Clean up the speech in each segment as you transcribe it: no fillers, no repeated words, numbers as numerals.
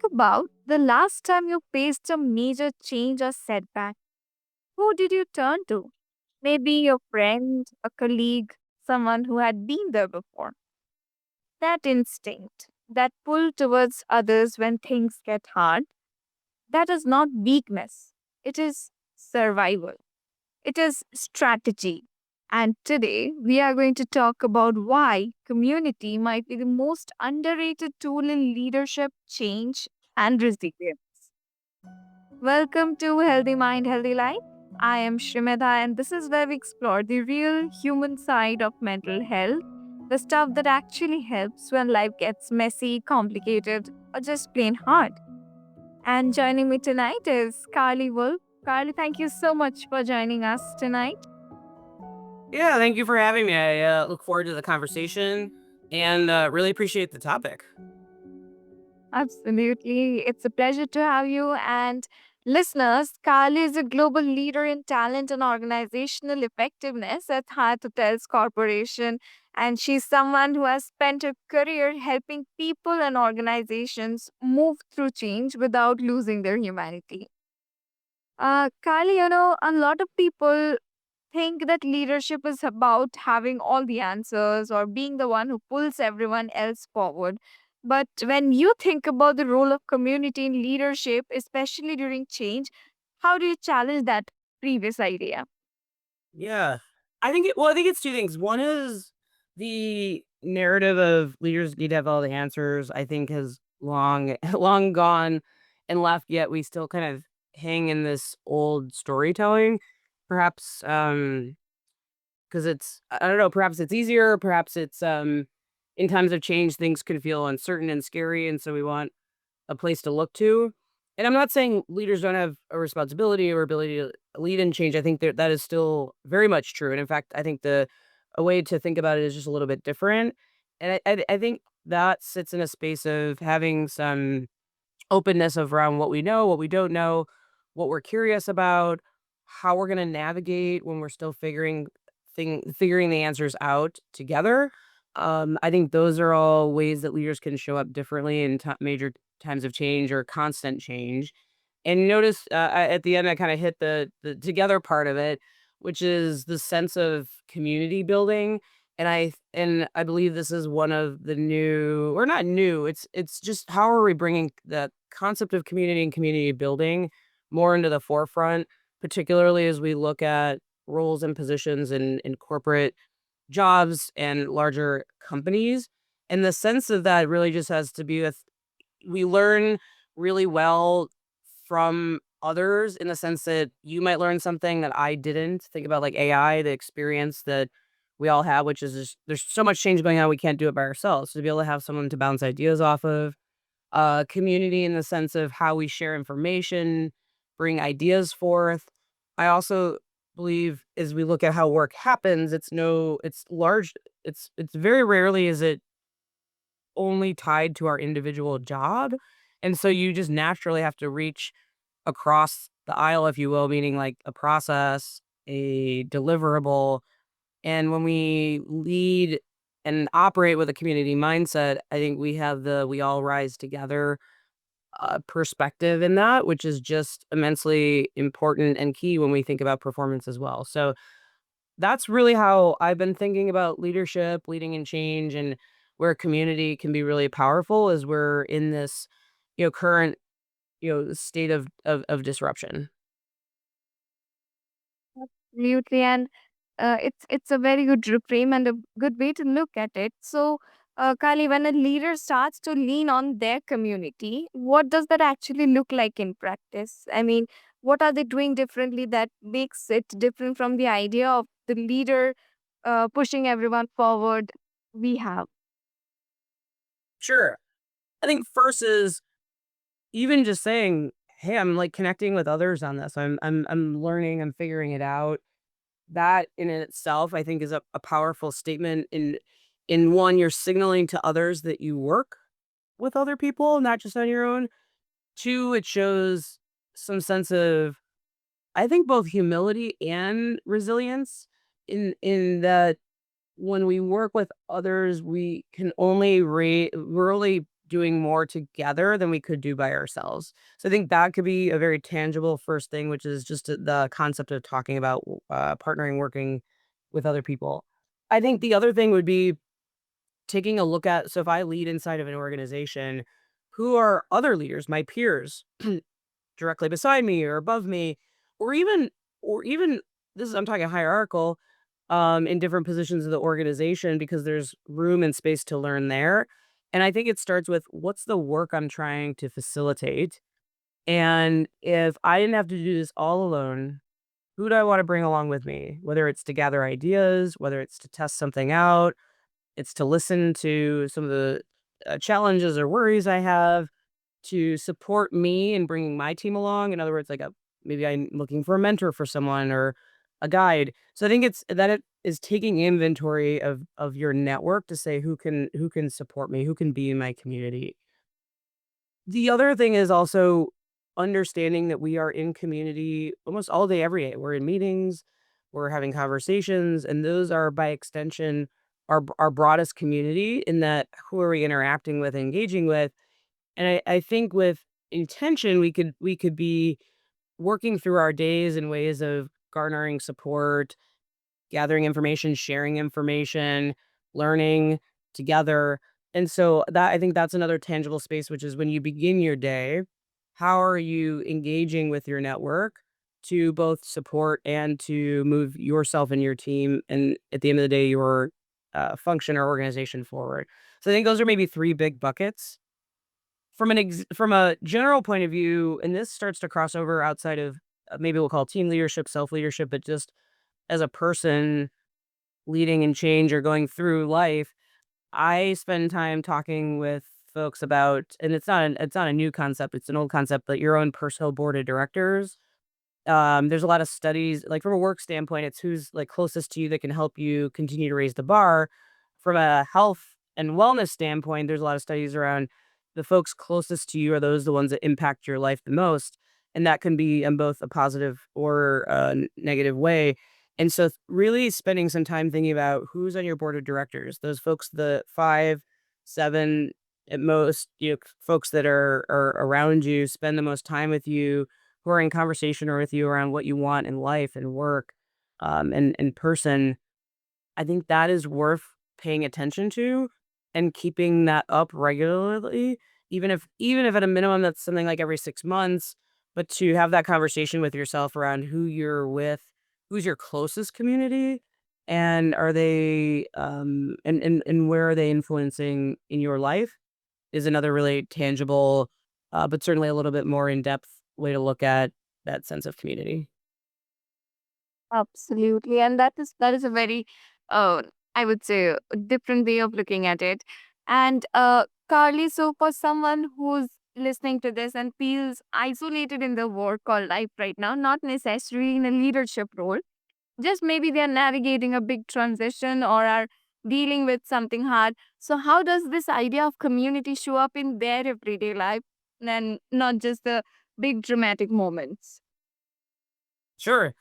think about the last time you faced a major change or setback, who did you turn to? Maybe your friend, a colleague, someone who had been there before. That instinct, that pull towards others when things get hard, that is not weakness. It is survival. It is strategy. And today we are going to talk about why community might be the most underrated tool in leadership, change, and resilience. Welcome to Healthy Mind, Healthy Life. I am Sreemedha, and this is where we explore the real human side of mental health, the stuff that actually helps when life gets messy, complicated, or just plain hard. And joining me tonight is Carlee Wolfe. Carlee, thank you so much for joining us tonight. Yeah, thank you for having me. I look forward to the conversation and really appreciate the topic. Absolutely. It's a pleasure to have you. And listeners, Carly is a global leader in talent and organizational effectiveness at Hyatt Hotels Corporation. And she's someone who has spent her career helping people and organizations move through change without losing their humanity. Carly, a lot of people think that leadership is about having all the answers or being the one who pulls everyone else forward. But when you think about the role of community in leadership, especially during change, how do you challenge that previous idea? Yeah, I think it's two things. One is the narrative of leaders need to have all the answers. I think has long long gone and left. Yet we still kind of hang in this old storytelling, perhaps because I don't know. Perhaps it's easier. Perhaps it's in times of change things can feel uncertain and scary, and so we want a place to look to. And I'm not saying leaders don't have a responsibility or ability to lead and change. I think that is still very much true. And in fact, I think the a way to think about it is just a little bit different. And I think that sits in a space of having some openness of around what we know, what we don't know, what we're curious about, how we're going to navigate when we're still figuring the answers out together. I think those are all ways that leaders can show up differently in major times of change or constant change. And you notice at the end, I kind of hit the together part of it, which is the sense of community building. And I believe this is one of the new, or not new. It's just how are we bringing the concept of community and community building more into the forefront, particularly as we look at roles and positions in corporate jobs and larger companies. And the sense of that really just has to be with we learn really well from others in the sense that you might learn something that I didn't. Think about like AI, the experience that we all have, which is just there's so much change going on, we can't do it by ourselves. So to be able to have someone to bounce ideas off of, community in the sense of how we share information, bring ideas forth. I also believe as we look at how work happens, it's large, it's very rarely is it only tied to our individual job. And so you just naturally have to reach across the aisle, if you will, meaning like a process, a deliverable. And when we lead and operate with a community mindset, I think we have the we all rise together perspective in that, which is just immensely important and key when we think about performance as well. So that's really how I've been thinking about leadership, leading and change, and where community can be really powerful as we're in this, current, state of disruption. Absolutely. And it's a very good reframe and a good way to look at it. So, Kali, when a leader starts to lean on their community, what does that actually look like in practice? I mean, what are they doing differently that makes it different from the idea of the leader pushing everyone forward we have? Sure. I think first is even just saying, "Hey, I'm like connecting with others on this. I'm learning. I'm figuring it out." That in itself, I think, is a powerful statement. In one, you're signaling to others that you work with other people, not just on your own. Two, it shows some sense of, I think, both humility and resilience in that when we work with others, we can only really doing more together than we could do by ourselves. So I think that could be a very tangible first thing, which is just the concept of talking about partnering, working with other people. I think the other thing would be taking a look at, so if I lead inside of an organization, who are other leaders, my peers directly beside me or above me, or even this is, I'm talking hierarchical, in different positions of the organization, because there's room and space to learn there. And I think it starts with, what's the work I'm trying to facilitate? And if I didn't have to do this all alone, who do I want to bring along with me? Whether it's to gather ideas, whether it's to test something out, it's to listen to some of the challenges or worries I have, to support me in bringing my team along. In other words, like, maybe I'm looking for a mentor for someone or a guide. So I think it is taking inventory of your network to say who can support me, who can be in my community. The other thing is also understanding that we are in community almost all day, every day. We're in meetings, we're having conversations, and those are by extension our broadest community, in that who are we interacting with, engaging with. And I think with intention, we could be working through our days in ways of garnering support, gathering information, sharing information, learning together. And so that, I think that's another tangible space, which is when you begin your day, how are you engaging with your network to both support and to move yourself and your team, and at the end of the day, your function or organization forward. So I think those are maybe three big buckets from a general point of view. And this starts to cross over outside of, maybe we'll call team leadership, self leadership, but just as a person leading in change or going through life, I spend time talking with folks about, and it's not a new concept, it's an old concept, but your own personal board of directors. There's a lot of studies, like from a work standpoint, it's who's like closest to you that can help you continue to raise the bar. From a health and wellness standpoint, there's a lot of studies around the folks closest to you are those the ones that impact your life the most. And that can be in both a positive or negative way. And so really spending some time thinking about who's on your board of directors, those folks, the five, seven at most, folks that are around you, spend the most time with you, who are in conversation or with you around what you want in life and work, and in person. I think that is worth paying attention to and keeping that up regularly, even if at a minimum that's something like every 6 months, but to have that conversation with yourself around who you're with, who's your closest community, and are they, and where are they influencing in your life, is another really tangible, but certainly a little bit more in-depth way to look at that sense of community. Absolutely. And that is a very uh I would say a different way of looking at it. And Carly, so for someone who's listening to this and feels isolated in the work or life right now, not necessarily in a leadership role, just maybe they're navigating a big transition or are dealing with something hard. So how does this idea of community show up in their everyday life and not just the big dramatic moments? Sure.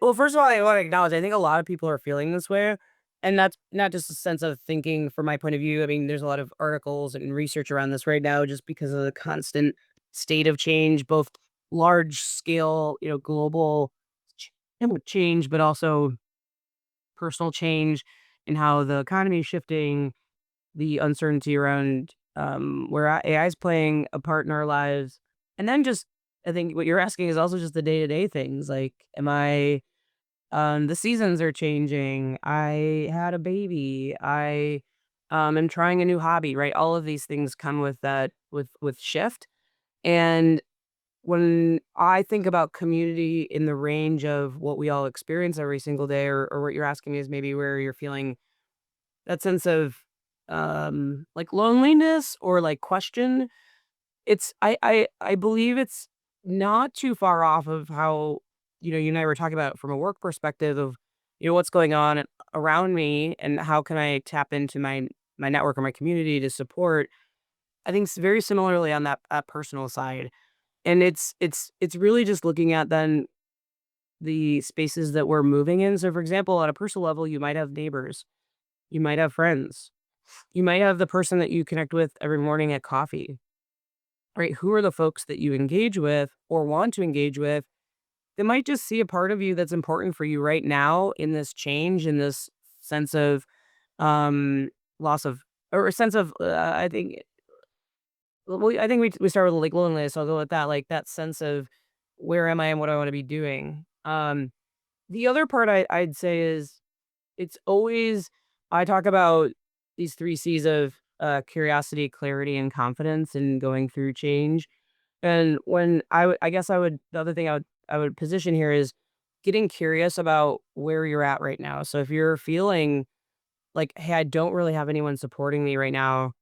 Well, first of all, I want to acknowledge, I think a lot of people are feeling this way. And that's not just a sense of thinking from my point of view. I mean, there's a lot of articles and research around this right now, just because of the constant state of change, both large scale, global ch- change, but also personal change, and how the economy is shifting, the uncertainty around where AI is playing a part in our lives. And then just, I think what you're asking is also just the day to day things. Like, the seasons are changing. I had a baby. I am trying a new hobby, right? All of these things come with that, with shift. And when I think about community in the range of what we all experience every single day, or what you're asking me is maybe where you're feeling that sense of like loneliness or like question, I believe it's not too far off of how, you and I were talking about from a work perspective of, what's going on around me, and how can I tap into my network or my community to support. I think it's very similarly on that personal side. And it's really just looking at then the spaces that we're moving in. So for example, at a personal level, you might have neighbors, you might have friends. You might have the person that you connect with every morning at coffee, right? Who are the folks that you engage with or want to engage with that might just see a part of you that's important for you right now in this change, in this sense of um loss of or a sense of I think we start with like loneliness. So I'll go with that, like that sense of where am I and what I want to be doing. The other part I'd say is it's always I talk about these 3 C's of, curiosity, clarity, and confidence in going through change, and when I guess I would the other thing I would position here is getting curious about where you're at right now. So if you're feeling like, "Hey, I don't really have anyone supporting me right now,"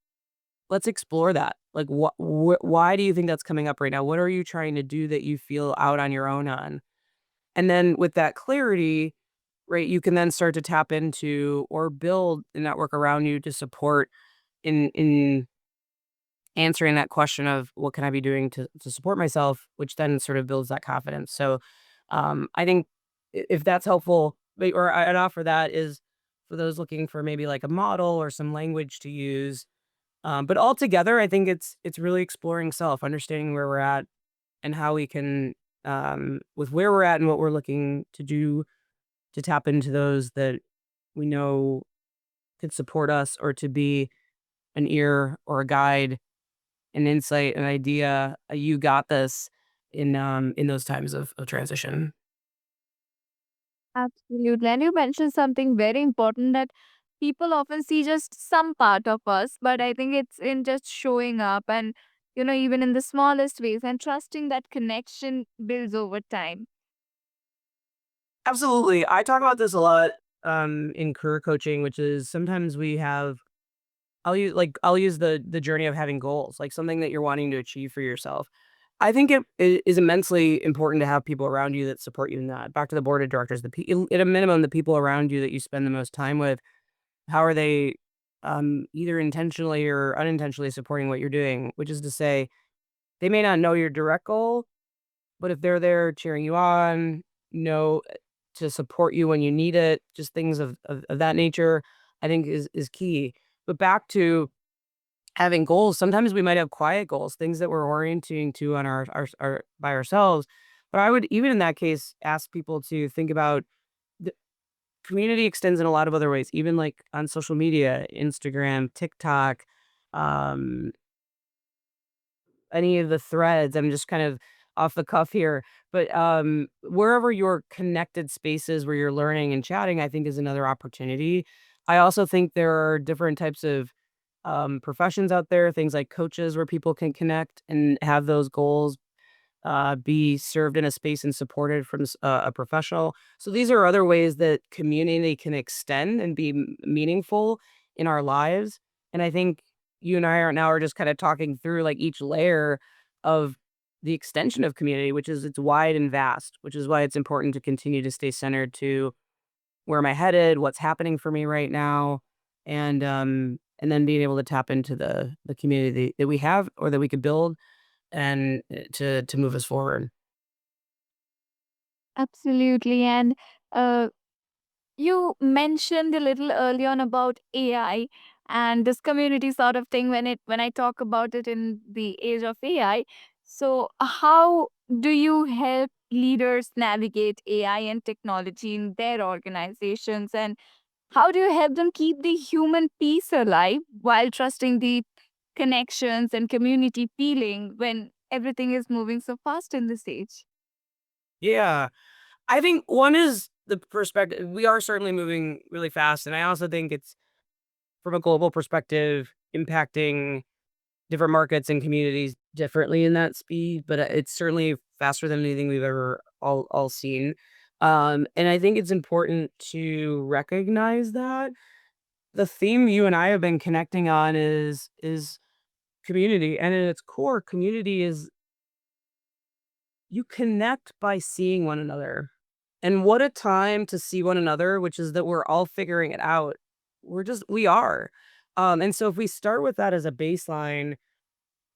let's explore that. Like, why do you think that's coming up right now? What are you trying to do that you feel out on your own on? And then with that clarity, right, you can then start to tap into or build a network around you to support in answering that question of what can I be doing to support myself, which then sort of builds that confidence. So I think if that's helpful, or I'd offer that is for those looking for maybe like a model or some language to use. But altogether, I think it's really exploring self, understanding where we're at and how we can with where we're at and what we're looking to do to tap into those that we know could support us or to be an ear or a guide, an insight, an idea, a "you got this" in those times of transition. Absolutely. And you mentioned something very important that people often see just some part of us, but I think it's in just showing up and, even in the smallest ways and trusting that connection builds over time. Absolutely. I talk about this a lot in career coaching, which is sometimes we have I'll use the journey of having goals, like something that you're wanting to achieve for yourself. I think it is immensely important to have people around you that support you in that. Back to the board of directors, at a minimum, the people around you that you spend the most time with, how are they either intentionally or unintentionally supporting what you're doing? Which is to say, they may not know your direct goal, but if they're there cheering you on, know to support you when you need it, just things of that nature, I think is key. But back to having goals, sometimes we might have quiet goals, things that we're orienting to on our by ourselves. But I would even in that case ask people to think about the community extends in a lot of other ways, even like on social media, Instagram, TikTok, um, any of the threads. I'm just kind of off the cuff here, but wherever your connected spaces where you're learning and chatting, I think is another opportunity. I also think there are different types of professions out there, things like coaches where people can connect and have those goals be served in a space and supported from a professional. So these are other ways that community can extend and be meaningful in our lives. And I think you and I are now are just kind of talking through like each layer of the extension of community, which is it's wide and vast, which is why it's important to continue to stay centered to where am I headed, what's happening for me right now, and then being able to tap into the community that we have or that we could build and, to move us forward. Absolutely. And uh, you mentioned a little early on about AI and this community sort of thing when I talk about it in the age of AI. So how do you help leaders navigate AI and technology in their organizations, and how do you help them keep the human piece alive while trusting the connections and community feeling when everything is moving so fast in this age? Yeah. I think one is the perspective we are certainly moving really fast, and I also think it's from a global perspective impacting different markets and communities differently in that speed, but, it's certainly faster than anything we've ever all seen. And I think it's important to recognize that. The theme you and I have been connecting on is community, and at its core, community is you connect by seeing one another. And what a time to see one another, which is that we're all figuring it out. We are. And so if we start with that as a baseline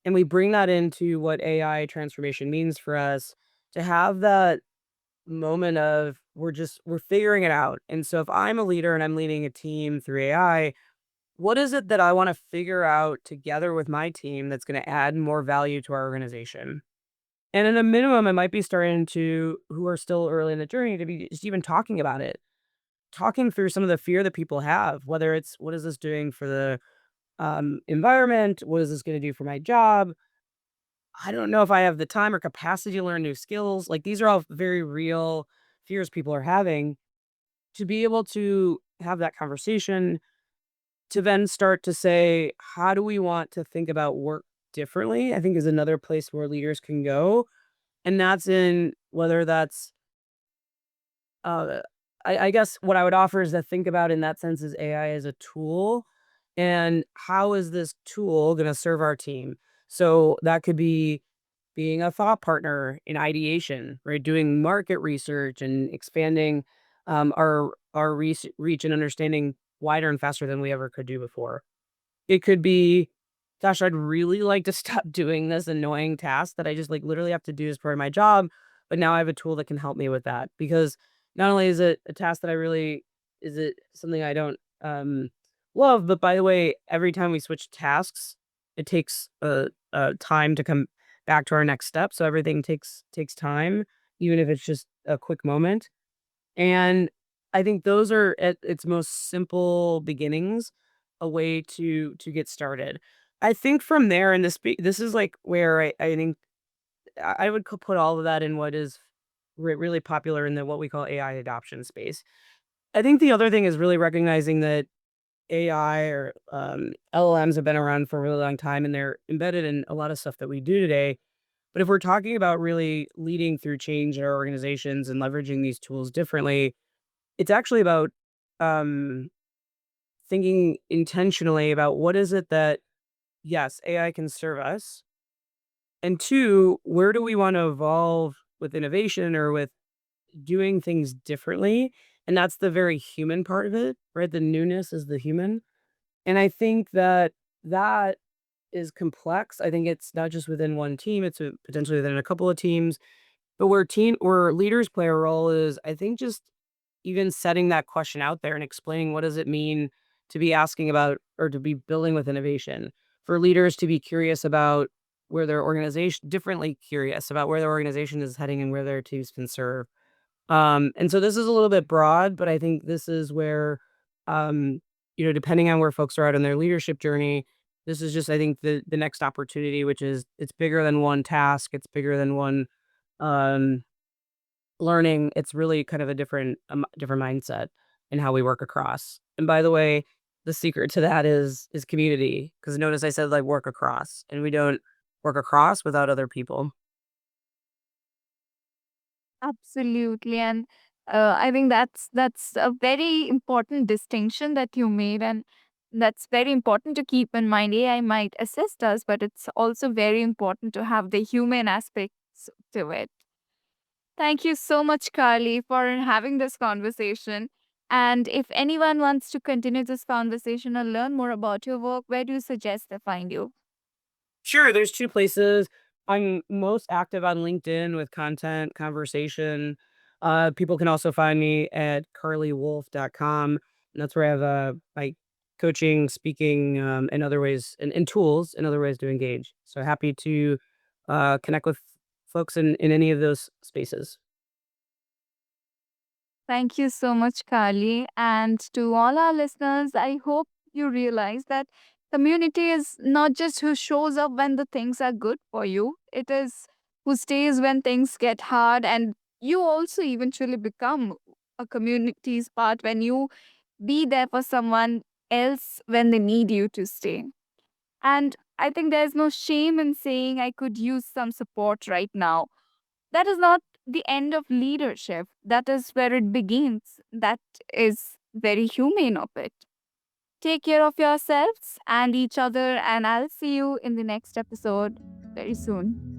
and we bring that into what AI transformation means for us, to have that moment of we're figuring it out. And so if I'm a leader and I'm leading a team through AI, what is it that I want to figure out together with my team that's going to add more value to our organization? And at a minimum, I might be starting to, who are still early in the journey, to be just even talking about it, talking through some of the fear that people have, whether it's what is this doing for the environment? What is this going to do for my job? I don't know if I have the time or capacity to learn new skills. Like these are all very real fears people are having. To be able to have that conversation, to then start to say, how do we want to think about work differently? I think is another place where leaders can go. And that's in whether that's, uh, I guess what I would offer is to think about in that sense is AI as a tool. And how is this tool going to serve our team? So that could be being a thought partner in ideation, right? Doing market research and expanding our reach and understanding wider and faster than we ever could do before. It could be, gosh, I'd really like to stop doing this annoying task that I just like literally have to do as part of my job, but now I have a tool that can help me with that because not only is it a task that I really is it something I don't love, but by the way, every time we switch tasks, it takes time to come back to our next step. So everything takes time, even if it's just a quick moment. And I think those are at its most simple beginnings, a way to get started. I think from there, and this is like where I think I would put all of that in what is really popular in the what we call AI adoption space. I think the other thing is really recognizing that AI or LLMs have been around for a really long time and they're embedded in a lot of stuff that we do today. But if we're talking about really leading through change in our organizations and leveraging these tools differently, it's actually about, um, thinking intentionally about what is it that, yes, AI can serve us, and 2, where do we wanna evolve with innovation or with doing things differently, and that's the very human part of it, right? The newness is the human, and I think that that is complex. I think it's not just within one team, it's, potentially within a couple of teams, but where leaders play a role is, I think, just even setting that question out there and explaining what does it mean to be asking about or to be building with innovation, for leaders to be curious about where their organization differently curious about where their organization is heading and where their teams can serve. And so this is a little bit broad, but I think this is where, um, depending on where folks are at in their leadership journey, this is just, I think, the next opportunity, which is it's bigger than one task, it's bigger than one um, learning. It's really kind of a different mindset in how we work across. And by the way, the secret to that is community. Because notice I said like work across, and we don't work across without other people. Absolutely. And I think that's a very important distinction that you made, and that's very important to keep in mind. AI might assist us, but it's also very important to have the human aspects to it. Thank you so much, Carly, for having this conversation. And if anyone wants to continue this conversation or learn more about your work, where do you suggest they find you? Sure, there's 2 places. I'm most active on LinkedIn with content, conversation. People can also find me at carleewolfe.com, and that's where I have, my coaching, speaking, and other ways and tools and other ways to engage. So happy to, connect with folks in any of those spaces. Thank you so much, Carly. And to all our listeners, I hope you realize that community is not just who shows up when the things are good for you, it is who stays when things get hard. And you also eventually become a community's part when you be there for someone else when they need you to stay. And I think there's no shame in saying I could use some support right now. That is not the end of leadership. That is where it begins. That is very humane of it. Take care of yourselves and each other, and I'll see you in the next episode very soon.